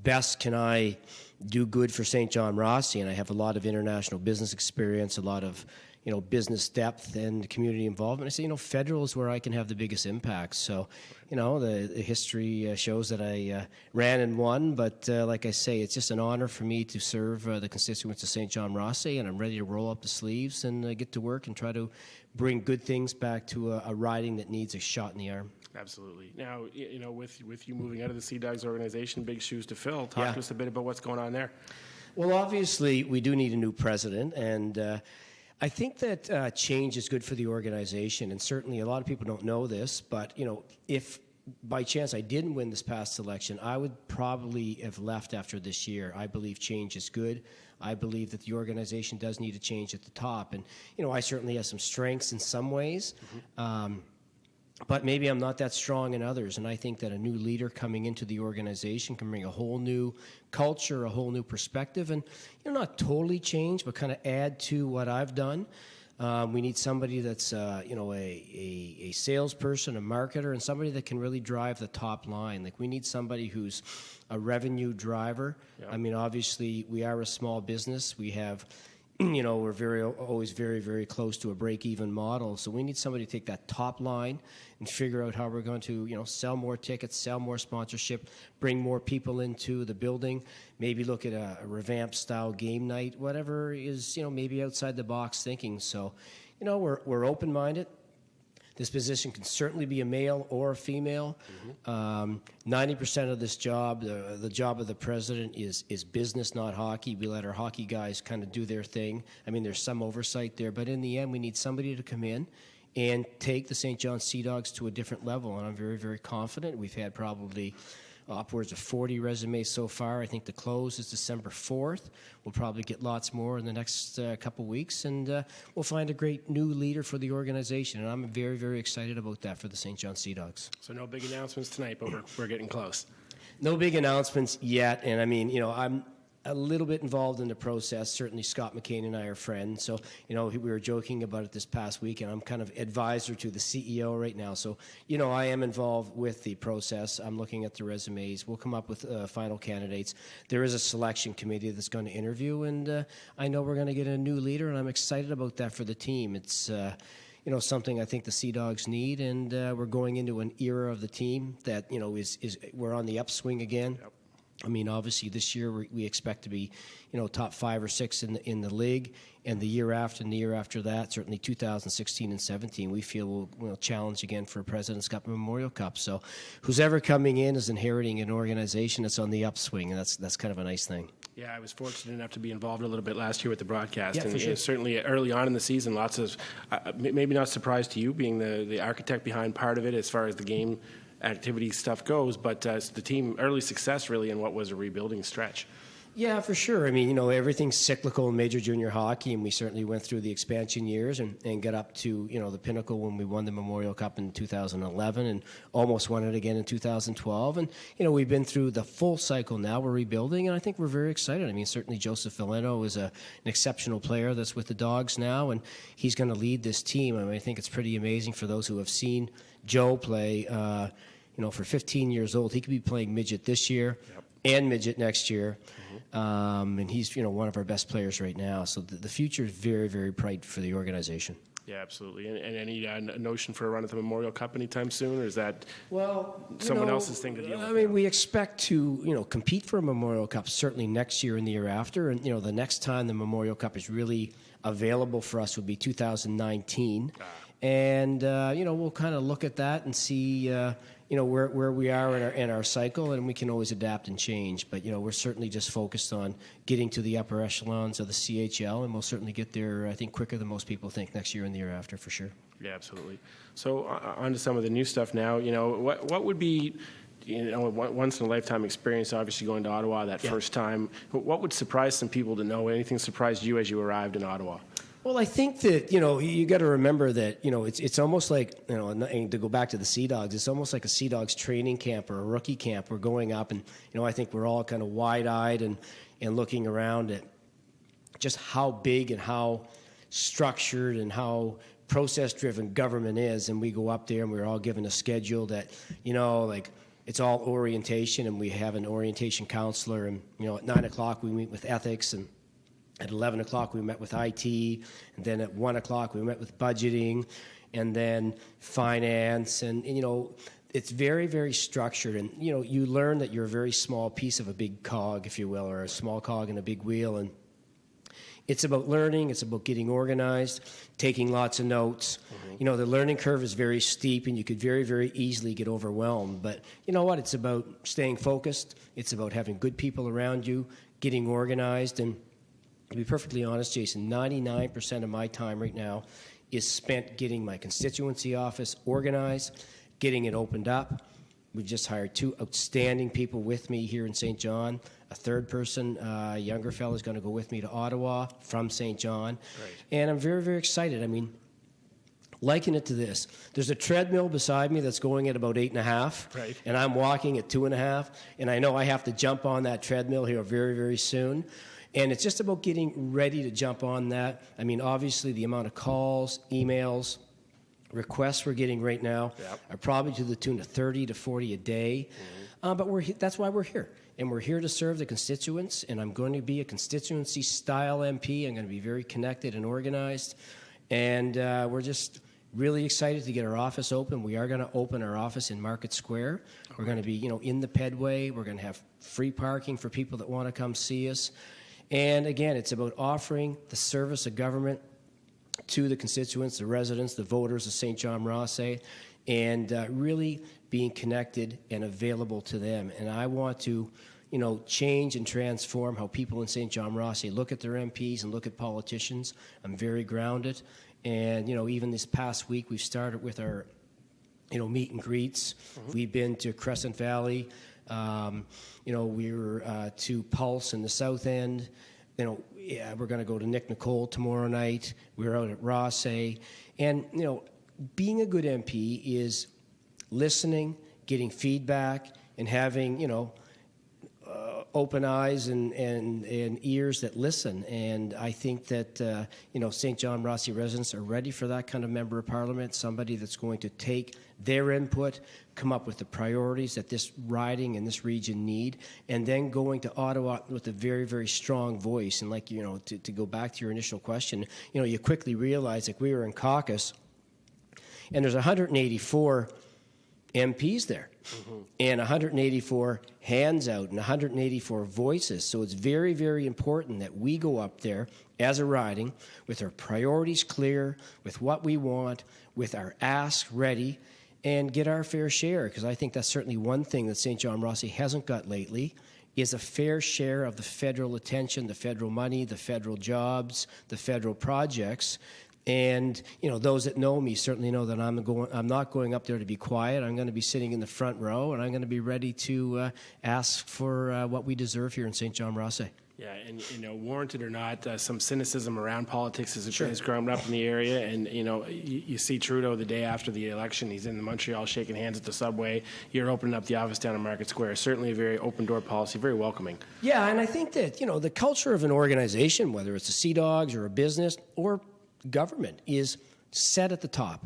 best can I do good for St. John Rothesay? And I have a lot of international business experience, a lot of, business depth and community involvement. I say, federal is where I can have the biggest impact. So, the history shows that I ran and won, but like I say, it's just an honor for me to serve the constituents of St. John Rothsay, and I'm ready to roll up the sleeves and get to work and try to bring good things back to a riding that needs a shot in the arm. Absolutely. Now, with you moving out of the Sea Dogs organization, big shoes to fill. Talk to us a bit about what's going on there. Well, obviously, we do need a new president, and I think that change is good for the organization, and certainly a lot of people don't know this, but, if by chance I didn't win this past election, I would probably have left after this year. I believe change is good. I believe that the organization does need a change at the top, and, I certainly have some strengths in some ways, but maybe I'm not that strong in others, and I think that a new leader coming into the organization can bring a whole new culture, a whole new perspective, and not totally change, but kind of add to what I've done. We need somebody that's a salesperson, a marketer, and somebody that can really drive the top line. Like, we need somebody who's a revenue driver. Yeah. I mean, obviously, we are a small business. We have we're always very, very close to a break-even model. So we need somebody to take that top line and figure out how we're going to, sell more tickets, sell more sponsorship, bring more people into the building, maybe look at a revamped style game night, whatever is, maybe outside the box thinking. So, we're open-minded. This position can certainly be a male or a female. 90% of this job, the job of the president, is business, not hockey. We let our hockey guys kind of do their thing. I mean, there's some oversight there, but in the end, we need somebody to come in and take the St. John Sea Dogs to a different level, and I'm very, very confident. We've had probably upwards of 40 resumes so far. I think the close is December 4th. We'll probably get lots more in the next couple weeks, and we'll find a great new leader for the organization, and I'm very, very excited about that for the St. John Sea Dogs. So no big announcements tonight, but we're getting close. No big announcements yet, and I mean, I'm a little bit involved in the process. Certainly Scott McCain and I are friends, so we were joking about it this past week, and I'm kind of advisor to the CEO right now, so I am involved with the process. I'm looking at the resumes. We'll come up with final candidates. There is a selection committee that's going to interview, and I know we're going to get a new leader, and I'm excited about that for the team. It's something I think the Sea Dogs need, and we're going into an era of the team that is we're on the upswing again. Yep. I mean, obviously, this year we expect to be, top 5 or 6 in the league, and the year after and the year after that, certainly 2016 and 17, we feel we'll challenge again for a President's Cup and Memorial Cup. So, who's ever coming in is inheriting an organization that's on the upswing, and that's kind of a nice thing. Yeah, I was fortunate enough to be involved a little bit last year with the broadcast, yeah, and sure. Certainly early on in the season, lots of maybe not surprised to you being the architect behind part of it as far as the game activity stuff goes, but the team early success really in what was a rebuilding stretch. Yeah, for sure. I mean, everything's cyclical in major junior hockey, and we certainly went through the expansion years and got up to, the pinnacle when we won the Memorial Cup in 2011 and almost won it again in 2012. And, we've been through the full cycle now. We're rebuilding, and I think we're very excited. I mean, certainly Joseph Veleno is an exceptional player that's with the Dogs now, and he's going to lead this team. I mean, I think it's pretty amazing for those who have seen Joe play, for 15 years old. He could be playing midget this year. Yep. And midget next year. And he's, one of our best players right now. So the future is very, very bright for the organization. Yeah, absolutely. And any notion for a run at the Memorial Cup anytime soon, or is that someone else's thing to deal with? I mean, we expect to, compete for a Memorial Cup certainly next year and the year after. And, the next time the Memorial Cup is really available for us would be 2019. And, we'll kind of look at that and see, where we are in our cycle, and we can always adapt and change. But, we're certainly just focused on getting to the upper echelons of the CHL, and we'll certainly get there, I think, quicker than most people think next year and the year after, for sure. Yeah, absolutely. So on to some of the new stuff now. What would be, once-in-a-lifetime experience, obviously going to Ottawa that first time. What would surprise some people to know? Anything surprised you as you arrived in Ottawa? Well, I think that, you got to remember that, it's almost like, and to go back to the Sea Dogs, it's almost like a Sea Dogs training camp or a rookie camp. We're going up, and, I think we're all kind of wide-eyed and looking around at just how big and how structured and how process-driven government is. And we go up there, and we're all given a schedule that, it's all orientation, and we have an orientation counselor, and, at 9 o'clock we meet with ethics, and At 11 o'clock, we met with IT, and then at 1 o'clock, we met with budgeting, and then finance, and you know, it's very, very structured, and you know, you learn that you're a very small piece of a big cog, if you will, or a small cog in a big wheel, and it's about learning, it's about getting organized, taking lots of notes. You know, the learning curve is very steep, and you could very, very easily get overwhelmed, but you know what, it's about staying focused, it's about having good people around you, getting organized, and to be perfectly honest, Jason, 99% of my time right now is spent getting my constituency office organized, getting it opened up. We've just hired 2 outstanding people with me here in St. John. A third person, a younger fellow, is going to go with me to Ottawa from St. John. Right. And I'm very, very excited. I mean, liken it to this. There's a treadmill beside me that's going at about 8.5, Right. and I'm walking at 2.5, and I know I have to jump on that treadmill here very, very soon. And it's just about getting ready to jump on that. I mean, obviously, the amount of calls, emails, requests we're getting right now are probably to the tune of 30 to 40 a day. But that's why we're here. And we're here to serve the constituents, and I'm going to be a constituency-style MP. I'm going to be very connected and organized. And we're just really excited to get our office open. We are going to open our office in Market Square. We're going to be, you know, in the Pedway. We're going to have free parking for people that want to come see us. And again, it's about offering the service of government to the constituents, the residents, the voters of St. John Rothesay, and really being connected and available to them. And I want to, you know, change and transform how people in St. John Rothesay look at their MPs and look at politicians. I'm very grounded. And, you know, even this past week, we've started with our, you know, meet and greets. We've been to Crescent Valley. You know, we were to Pulse in the South End. You know, yeah, we're going to go to Nick Nicole tomorrow night. We're out at Rothesay. And, you know, being a good MP is listening, getting feedback, and having, you know, open eyes and ears that listen. And I think that, you know, St. John Rothesay residents are ready for that kind of member of parliament, somebody that's going to take their input, come up with the priorities that this riding and this region need, and then going to Ottawa with a very, very strong voice. And like, you know, to go back to your initial question, you know, you quickly realize, like, we were in caucus, and there's 184 MPs there, and 184 hands out, and 184 voices. So it's very, very important that we go up there as a riding with our priorities clear, with what we want, with our asks ready, and get our fair share. Because I think that's certainly one thing that St. John Rothesay hasn't got lately, is a fair share of the federal attention, the federal money, the federal jobs, the federal projects. And, you know, those that know me certainly know that I'm not going up there to be quiet. I'm going to be sitting in the front row, and I'm going to be ready to ask for what we deserve here in St. John Rothesay. Yeah, and, you know, warranted or not, some cynicism around politics has grown up in the area. And, you know, you see Trudeau the day after the election. He's in Montreal shaking hands at the subway. You're opening up the office down in Market Square. Certainly a very open-door policy, very welcoming. Yeah, and I think that, you know, the culture of an organization, whether it's a Sea Dogs or a business or government, is set at the top.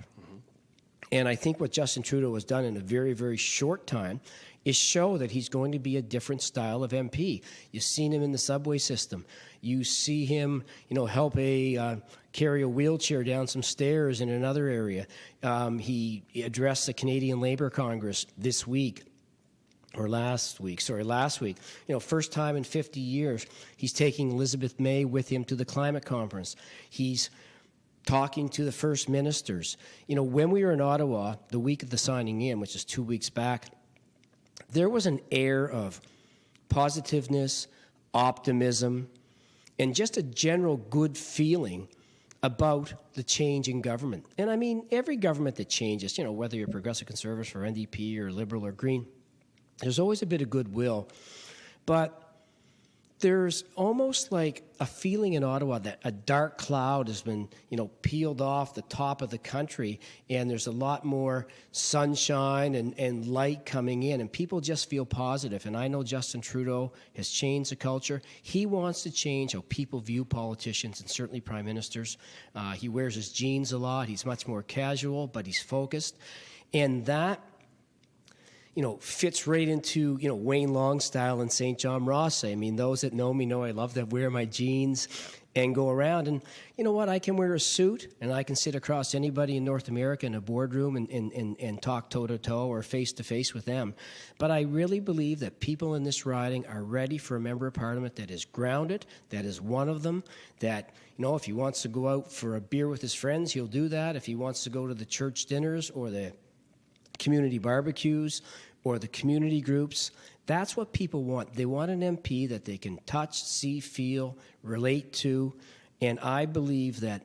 And I think what Justin Trudeau has done in a very, very short time is show that he's going to be a different style of MP. You've seen him in the subway system. You see him, you know, help carry a wheelchair down some stairs in another area. He addressed the Canadian Labour Congress this week. Last week. You know, first time in 50 years, he's taking Elizabeth May with him to the climate conference. He's talking to the first ministers. You know, when we were in Ottawa, the week of the signing in, which is 2 weeks back, there was an air of positiveness, optimism, and just a general good feeling about the change in government. And I mean, every government that changes, you know, whether you're Progressive Conservative or NDP or Liberal or Green, there's always a bit of goodwill. But there's almost like a feeling in Ottawa that a dark cloud has been, you know, peeled off the top of the country, and there's a lot more sunshine and light coming in, and people just feel positive. And I know Justin Trudeau has changed the culture. He wants to change how people view politicians, and certainly prime ministers. He wears his jeans a lot. He's much more casual, but he's focused. And that, fits right into, Wayne Long style in St. John Ross. I mean, those that know me know I love to wear my jeans and go around. And you know what? I can wear a suit and I can sit across anybody in North America in a boardroom and talk toe-to-toe or face-to-face with them. But I really believe that people in this riding are ready for a member of Parliament that is grounded, that is one of them, that, if he wants to go out for a beer with his friends, he'll do that. If he wants to go to the church dinners or the community barbecues or the community groups, that's what people want. They want an MP that they can touch, see, feel, relate to, and I believe that,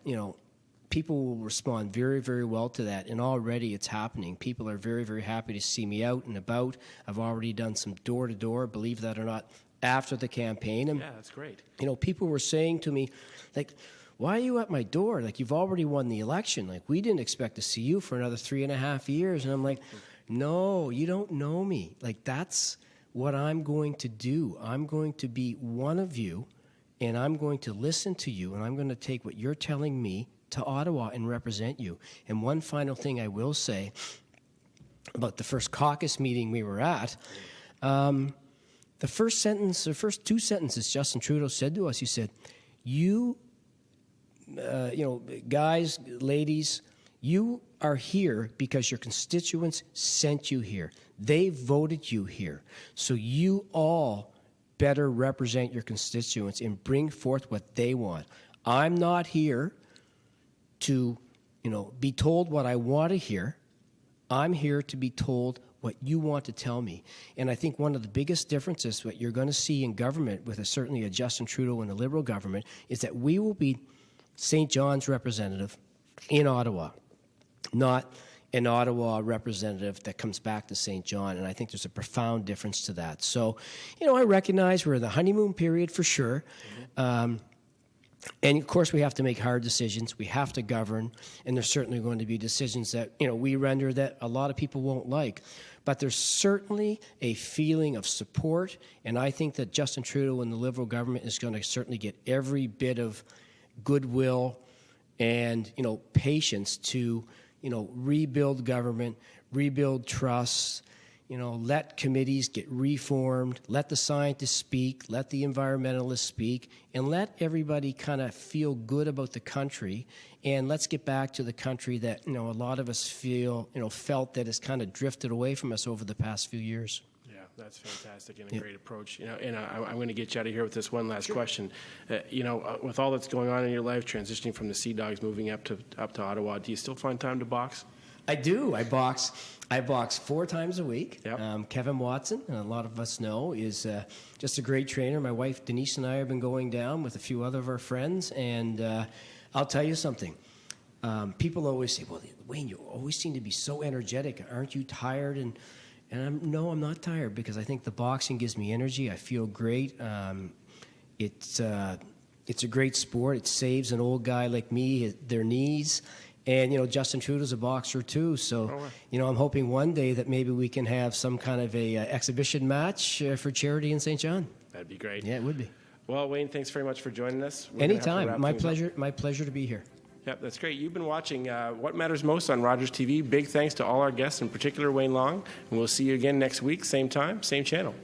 people will respond very, very well to that, and already it's happening. People are very, very happy to see me out and about. I've already done some door-to-door, believe that or not, after the campaign. And, Yeah, that's great. people were saying to me, like, why are you at my door? Like, you've already won the election. Like, we didn't expect to see you for another 3.5 years. And I'm like, no, you don't know me. Like, that's what I'm going to do. I'm going to be one of you, and I'm going to listen to you, and I'm going to take what you're telling me to Ottawa and represent you. And one final thing I will say about the first caucus meeting we were at, the first two sentences Justin Trudeau said to us, he said, guys, ladies, you are here because your constituents sent you here. They voted you here. So you all better represent your constituents and bring forth what they want. I'm not here to, be told what I want to hear. I'm here to be told what you want to tell me. And I think one of the biggest differences, what you're going to see in government with certainly a Justin Trudeau and a Liberal government, is that we will be St. John's representative in Ottawa, not an Ottawa representative that comes back to St. John. And I think there's a profound difference to that. So, I recognize we're in the honeymoon period for sure. And, of course, we have to make hard decisions. We have to govern. And there's certainly going to be decisions that, we render that a lot of people won't like. But there's certainly a feeling of support. And I think that Justin Trudeau and the Liberal government is going to certainly get every bit of goodwill and, patience to, rebuild government, rebuild trusts, let committees get reformed, let the scientists speak, let the environmentalists speak, and let everybody kind of feel good about the country. And let's get back to the country that, a lot of us felt that has kind of drifted away from us over the past few years. Yeah, that's fantastic and a great approach. And I'm going to get you out of here with this one last question. With all that's going on in your life, transitioning from the Sea Dogs, moving up to Ottawa, do you still find time to box? I do. I box 4 times a week. Yep. Kevin Watson, and a lot of us know, is just a great trainer. My wife Denise and I have been going down with a few other of our friends, and I'll tell you something. People always say, "Well, Wayne, you always seem to be so energetic. Aren't you tired?" And I'm not tired, because I think the boxing gives me energy. I feel great. It's a great sport. It saves an old guy like me their knees. And, Justin Trudeau's a boxer too. So, I'm hoping one day that maybe we can have some kind of a exhibition match for charity in St. John. That'd be great. Yeah, it would be. Well, Wayne, thanks very much for joining us. We're gonna have to Anytime. wrap My things pleasure. up. My pleasure to be here. Yep, that's great. You've been watching What Matters Most on Rogers TV. Big thanks to all our guests, in particular Wayne Long. And we'll see you again next week, same time, same channel.